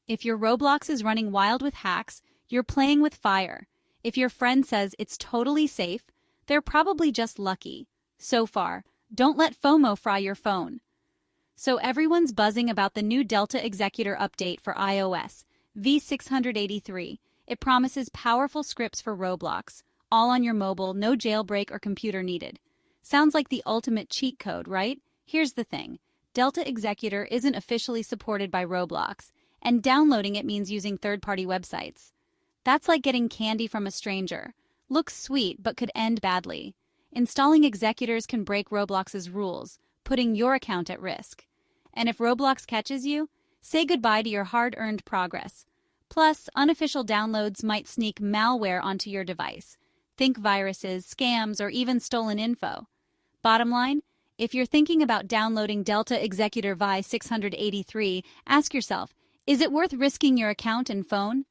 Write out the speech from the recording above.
If your Roblox is running wild with hacks, you're playing with fire. If your friend says it's totally safe, they're probably just lucky. So far, don't let FOMO fry your phone. So everyone's buzzing about the new Delta Executor update for iOS, V683. It promises powerful scripts for Roblox, all on your mobile, no jailbreak or computer needed. Sounds like the ultimate cheat code, right? Here's the thing. Delta Executor isn't officially supported by Roblox, and downloading it means using third-party websites. That's like getting candy from a stranger. Looks sweet, but could end badly. Installing executors can break Roblox's rules, putting your account at risk. And if Roblox catches you, say goodbye to your hard-earned progress. Plus, unofficial downloads might sneak malware onto your device. Think viruses, scams, or even stolen info. Bottom line, if you're thinking about downloading Delta Executor Vi 683, ask yourself, is it worth risking your account and phone?